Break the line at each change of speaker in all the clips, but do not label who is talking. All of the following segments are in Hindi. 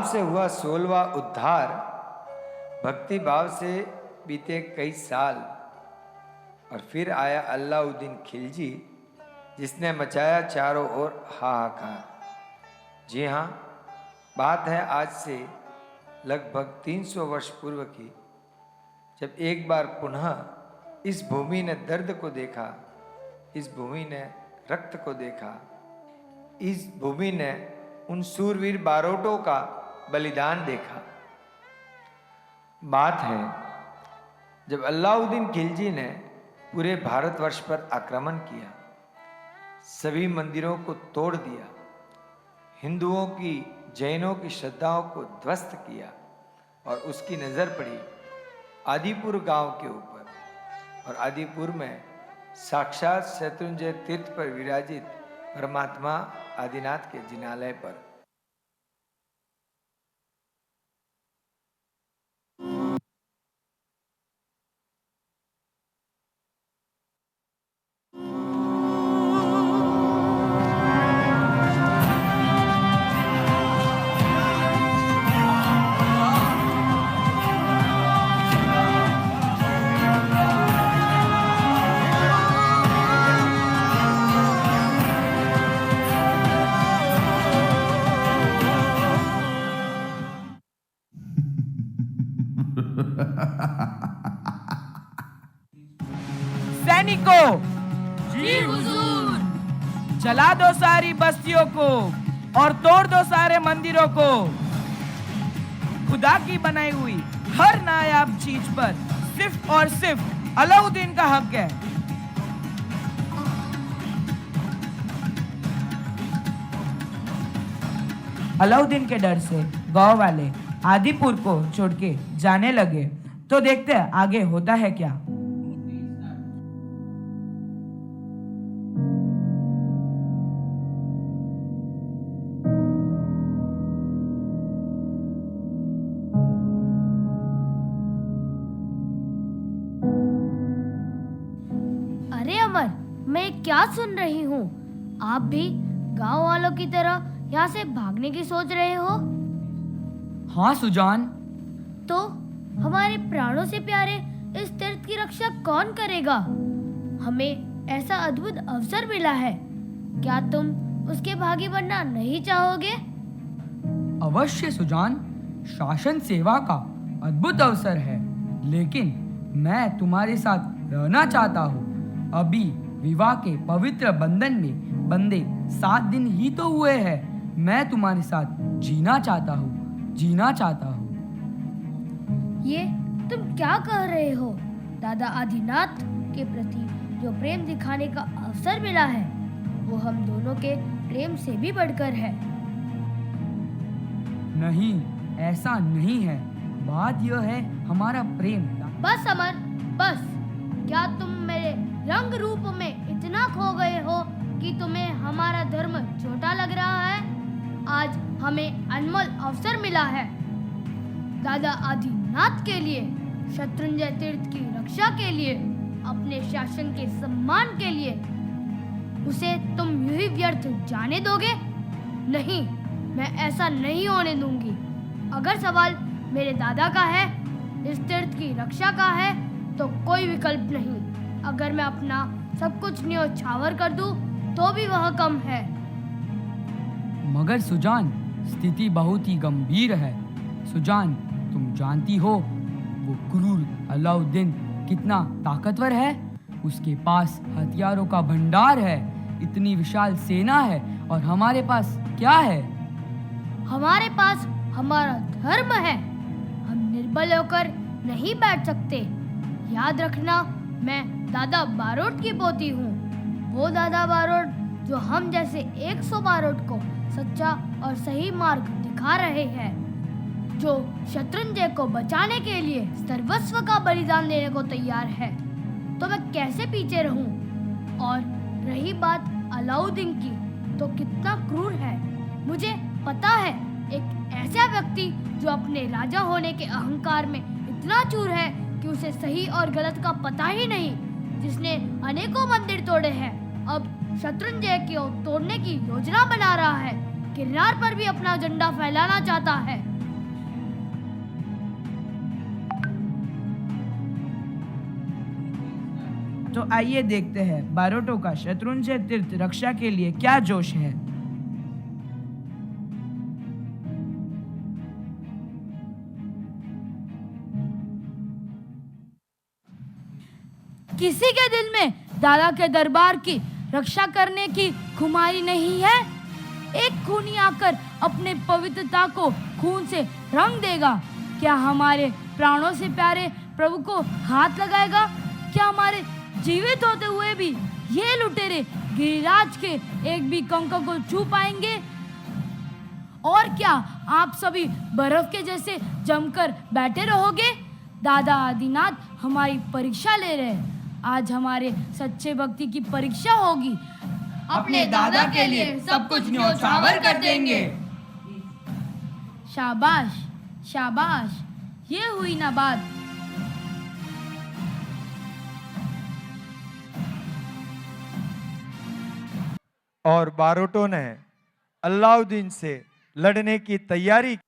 से हुआ 16वां उद्धार भक्ति भाव से बीते कई साल, और फिर आया अलाउद्दीन खिलजी जिसने मचाया चारों ओर हाहाकार। जी हाँ, बात है आज से लगभग 300 वर्ष पूर्व की, जब एक बार पुनः इस भूमि ने दर्द को देखा, इस भूमि ने रक्त को देखा, इस भूमि ने उन सूरवीर बारोटों का बलिदान देखा। बात है जब अलाउद्दीन खिलजी ने पूरे भारतवर्ष पर आक्रमण किया, सभी मंदिरों को तोड़ दिया, हिंदुओं की जैनों की श्रद्धाओं को ध्वस्त किया, और उसकी नजर पड़ी आदिपुर गांव के ऊपर, और आदिपुर में साक्षात शत्रुंजय तीर्थ पर विराजित परमात्मा आदिनाथ के जिनालय पर।
सैनिकों,
जी हुजूर।
जला दो सारी बस्तियों को और तोड़ दो सारे मंदिरों को। खुदा की बनाई हुई हर नायाब चीज पर सिर्फ और सिर्फ अलाउद्दीन का हक है। अलाउद्दीन के डर से गांव वाले आदिपुर को छोड़ के जाने लगे, तो देखते हैं आगे होता है क्या।
अरे अमर, मैं क्या सुन रही हूँ? आप भी गांव वालों की तरह यहाँ से भागने की सोच रहे हो?
हाँ सुजान।
तो हमारे प्राणों से प्यारे इस तीर्थ की रक्षा कौन करेगा? हमें ऐसा अद्भुत अवसर मिला है, क्या तुम उसके भागी बनना नहीं चाहोगे?
अवश्य सुजान, शासन सेवा का अद्भुत अवसर है, लेकिन मैं तुम्हारे साथ रहना चाहता हूँ। अभी विवाह के पवित्र बंधन में बंधे 7 दिन ही तो हुए हैं। मैं तुम्हारे साथ जीना चाहता हूँ, जीना चाहता हूँ।
ये तुम क्या कह रहे हो? दादा आदिनाथ के प्रति जो प्रेम दिखाने का अवसर मिला है, वो हम दोनों के प्रेम से भी बढ़कर है।
नहीं, ऐसा नहीं है। बात यह है हमारा प्रेम।
बस अमर, बस। क्या तुम मेरे रंग रूप में इतना खो गए हो कि तुम्हें हमारा धर्म छोटा लग रहा है? आज हमें अनमोल अवसर मिला है। दादा आदिनाथ के लिए, शत्रुंजय तीर्थ की रक्षा के लिए, अपने शासन के सम्मान के लिए, उसे तुम यूं ही व्यर्थ जाने दोगे? नहीं, मैं ऐसा नहीं होने दूंगी। अगर सवाल मेरे दादा का है, इस तीर्थ की रक्षा का है, तो कोई विकल्प नहीं। अगर मैं अपना सब कुछ न्योछावर कर दूं, तो भी वह कम है।
मगर सुजान, स्थिति बहुत ही गंभीर है। सुजान, तुम जानती हो वो क्रूर अलाउद्दीन कितना ताकतवर है। उसके पास हथियारों का भंडार है, इतनी विशाल सेना है, और हमारे पास क्या है?
हमारे पास हमारा धर्म है। हम निर्बल होकर नहीं बैठ सकते। याद रखना, मैं दादा बारोट की पोती हूँ। वो दादा बारोट जो हम जैसे 100 बारोट को सच्चा और सही मार्ग दिखा रहे हैं, जो शत्रुंजय को बचाने के लिए सर्वस्व का बलिदान देने को तैयार है। तो मैं कैसे पीछे रहूं? और रही बात अलाउद्दीन की, तो कितना क्रूर है। मुझे पता है, एक ऐसा व्यक्ति जो अपने राजा होने के अहंकार में इतना चूर है कि उसे सही और गलत का पता ही नहीं, जिसने अनेकों मंदिर तोड़े हैं, अब शत्रुंजय को तोड़ने की योजना बना रहा है। किरनार पर भी अपना झंडा फैलाना चाहता है।
तो आइए देखते हैं बारोटों का शत्रुंजय तीर्थ रक्षा के लिए क्या जोश है।
किसी के दिल में दादा के दरबार की रक्षा करने की खुमारी नहीं है? एक खूनी आकर अपने पवित्रता को खून से रंग देगा। क्या हमारे प्राणों से प्यारे प्रभु को हाथ लगाएगा? क्या हमारे जीवित होते हुए भी ये लुटेरे गिरिराज के एक भी कंकर को छू पाएंगे? और क्या आप सभी बर्फ के जैसे जमकर बैठे रहोगे? दादा आदिनाथ हमारी परीक्षा ले रहे हैं। आज हमारे सच्चे भक्ति की परीक्षा होगी।
अपने दादा के लिए सब कुछ न्योछावर कर देंगे।
शाबाश शाबाश, ये हुई ना बात।
और बारोटों ने अलाउद्दीन से लड़ने की तैयारी की।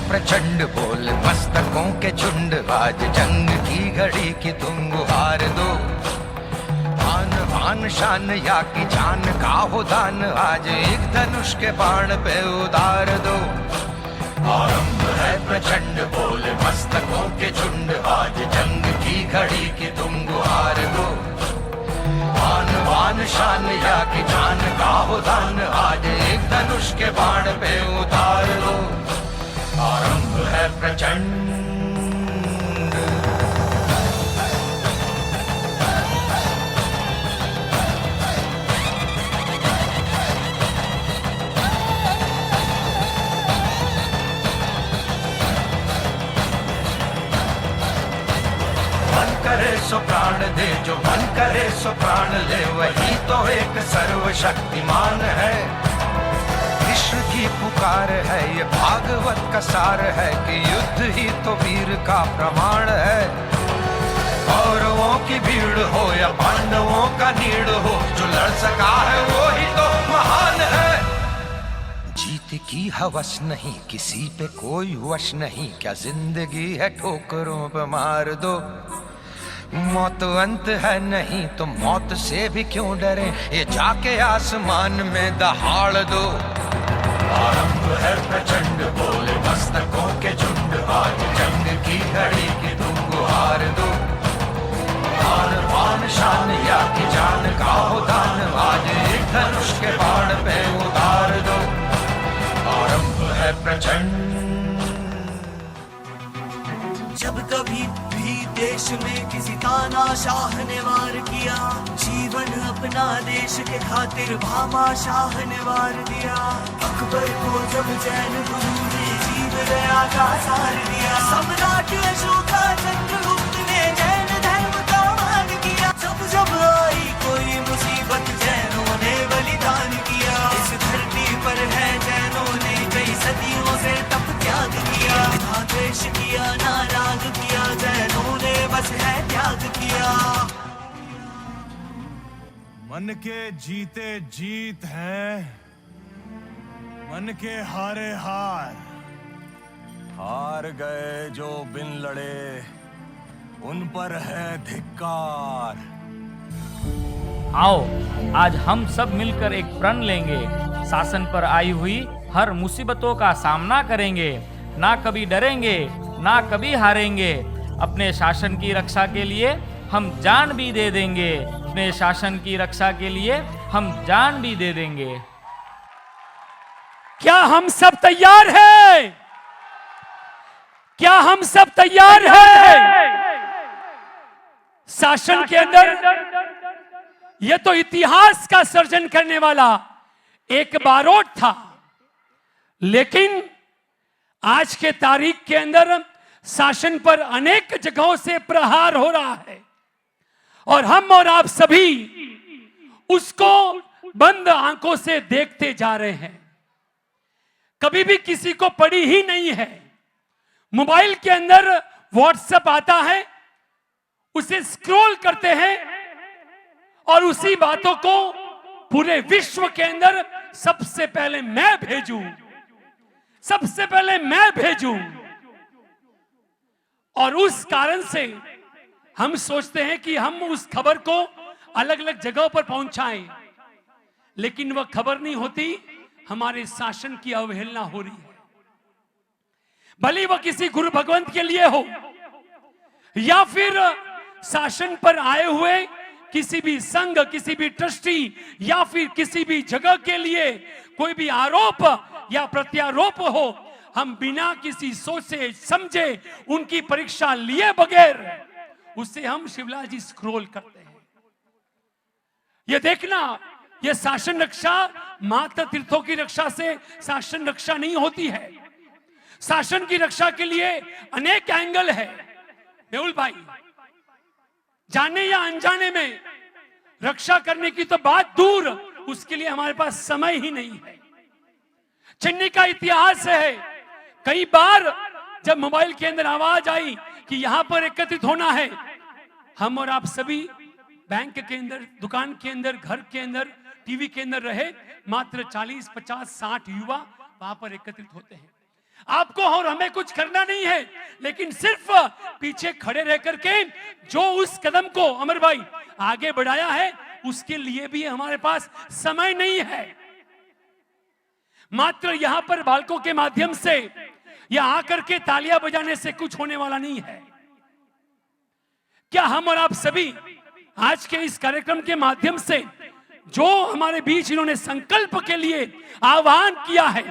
प्रचंड बोल मस्तकों के झुंड, आज जंग की घड़ी की तुम गुहार दो। आन बान शान या की जान का हो दान, आज एक धनुष के बाण पे उतार दो। आरंभ है प्रचंड बोल मस्तकों के झुंड, आज जंग की घड़ी की तुम गुहार दो। आन बान शान या की जान का हो दान, आज एक धनुष के बाण पे उतार दो। आरंभ है प्रचंड। मन करे सो प्राण दे, जो मन करे सो प्राण ले, वही तो एक सर्वशक्तिमान है। कृष्ण की पुकार है, ये भागवत का सार है कि युद्ध ही तो वीर का प्रमाण है। कौरवों की भीड़ हो या पांडवों का नीड़ हो, जो लड़ सका है वो ही तो महान है। जीत की हवस नहीं, किसी पे कोई वश नहीं, क्या जिंदगी है ठोकरों पे मार दो। मौत अंत है नहीं तो मौत से भी क्यों डरे, ये जाके आसमान में दहाड़ दो। आरंभ है प्रचंड बोल मस्तकों के झुंड, आज जंग की घड़ी की तुम गुहार दो। आन बान शान या की जान का हो दान, आज एक धनुष के बाण पे उतार दो। आरंभ है प्रचंड।
जब कभी भी देश में किसी तानाशाह ने वार किया, जीवन अपना देश के खातिर भामाशाह ने वार दिया। अकबर को जब जैन गुरु ने जीव दया का सार दिया, सम्राट अशोका चंद्रगुप्त ने जैन धर्म का मान किया। जब जब आई कोई मुसीबत जैनों ने बलिदान किया। इस धरती पर है जैनों ने कई सदियों से तप त्याग किया। ना द्वेष किया ना राग किया, जैनों ने बस है त्याग किया।
मन के जीते जीत है, मन के हारे हार। हार गए जो बिन लड़े, उन पर है धिक्कार।
आओ आज हम सब मिलकर एक प्रण लेंगे, शासन पर आई हुई हर मुसीबतों का सामना करेंगे। ना कभी डरेंगे, ना कभी हारेंगे। अपने शासन की रक्षा के लिए हम जान भी दे देंगे। अपने शासन की रक्षा के लिए हम जान भी दे देंगे।
क्या हम सब तैयार हैं? क्या हम सब तैयार हैं? शासन के अंदर यह तो इतिहास का सर्जन करने वाला एक बारोट था, लेकिन आज के तारीख के अंदर शासन पर अनेक जगहों से प्रहार हो रहा है और हम और आप सभी उसको बंद आंखों से देखते जा रहे हैं। कभी भी किसी को पड़ी ही नहीं है। मोबाइल के अंदर व्हाट्सएप आता है, उसे स्क्रॉल करते हैं और उसी बातों को पूरे विश्व के अंदर सबसे पहले मैं भेजूं, सबसे पहले मैं भेजूं। और उस कारण से हम सोचते हैं कि हम उस खबर को अलग अलग जगहों पर पहुंचाएं, लेकिन वह खबर नहीं होती, हमारे शासन की अवहेलना हो रही है। भले वह किसी गुरु भगवंत के लिए हो या फिर शासन पर आए हुए किसी भी संघ, किसी भी ट्रस्टी या फिर किसी भी जगह के लिए कोई भी आरोप या प्रत्यारोप हो, हम बिना किसी सोचे समझे उनकी परीक्षा लिए बगैर उसे हम शिवलाजी स्क्रॉल करते हैं। यह देखना, यह शासन रक्षा मात्र तीर्थों की रक्षा से शासन रक्षा नहीं होती है। शासन की रक्षा के लिए अनेक एंगल है। मेहुल भाई, जाने या अनजाने में रक्षा करने की तो बात दूर, उसके लिए हमारे पास समय ही नहीं है। चेन्नई का इतिहास है, कई बार जब मोबाइल के अंदर आवाज आई कि यहां पर एकत्रित होना है, हम और आप सभी बैंक के अंदर, दुकान के अंदर, घर के अंदर, टीवी के अंदर रहे, मात्र 40, 50, 60 युवा वहां पर एकत्रित होते हैं। आपको और हमें कुछ करना नहीं है, लेकिन सिर्फ पीछे खड़े रह करके जो उस कदम को अमर भाई आगे बढ़ाया है, उसके लिए भी हमारे पास समय नहीं है। मात्र यहां पर बालकों के माध्यम से या आकर के तालियां बजाने से कुछ होने वाला नहीं है। क्या हम और आप सभी आज के इस कार्यक्रम के माध्यम से जो हमारे बीच इन्होंने संकल्प के लिए आह्वान किया है,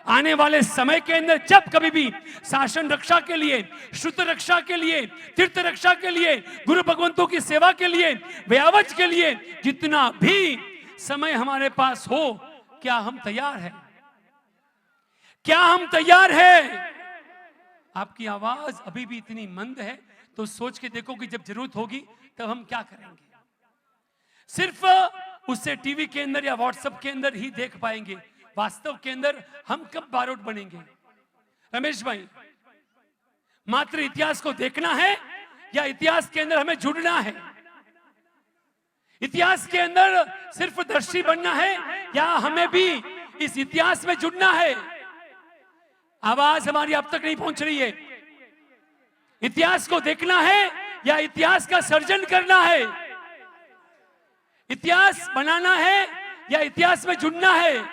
आने वाले समय के अंदर जब कभी भी शासन रक्षा के लिए, श्रुत रक्षा के लिए, तीर्थ रक्षा के लिए, गुरु भगवंतों की सेवा के लिए, व्यावच के लिए जितना भी समय हमारे पास हो, क्या हम तैयार हैं? क्या हम तैयार हैं? आपकी आवाज अभी भी इतनी मंद है, तो सोच के देखो कि जब जरूरत होगी तब हम क्या करेंगे। सिर्फ उससे टीवी के अंदर या व्हाट्सएप के अंदर ही देख पाएंगे, वास्तव के अंदर हम कब बारोट बनेंगे? रमेश भाई, मात्र इतिहास को देखना है या इतिहास के अंदर हमें जुड़ना है? इतिहास के अंदर सिर्फ दर्शी बनना है या हमें भी इस इतिहास में जुड़ना है? आवाज हमारी अब तक नहीं पहुंच रही है। इतिहास को देखना है या इतिहास का सर्जन करना है? इतिहास बनाना है या इतिहास में जुड़ना है?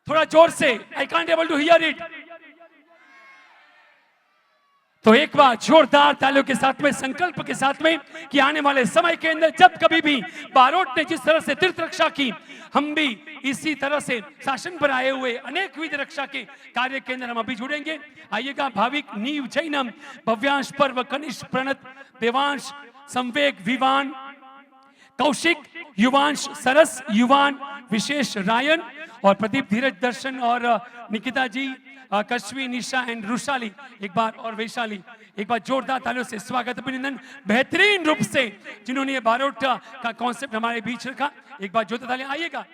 थोड़ा जोर से, I can't able to hear it. तो एक बार जोरदार तालियों के साथ में, संकल्प के साथ में कि आने वाले समय के अंदर जब कभी भी बारोट ने जिस तरह से तीर्थ रक्षा की, हम भी इसी तरह से शासन पर आए हुए अनेक विध रक्षा के कार्य के अंदर हम अभी जुड़ेंगे। आइएगा, भाविक नीव जैनम भव्यांश पर्व कनिष्ठ प्रणत देवांश संवेग विवान कौशिक युवांश सरस युवान विशेष रायन और प्रदीप धीरज दर्शन और निकिता जी, कश्वी, निशा एंड रुशाली, एक बार और वैशाली, एक बार जोरदार तालियों से स्वागत, अभिनंदन बेहतरीन रूप से जिन्होंने ये बारोट का कॉन्सेप्ट हमारे बीच रखा। एक बार जोरदार तालियां, आइएगा।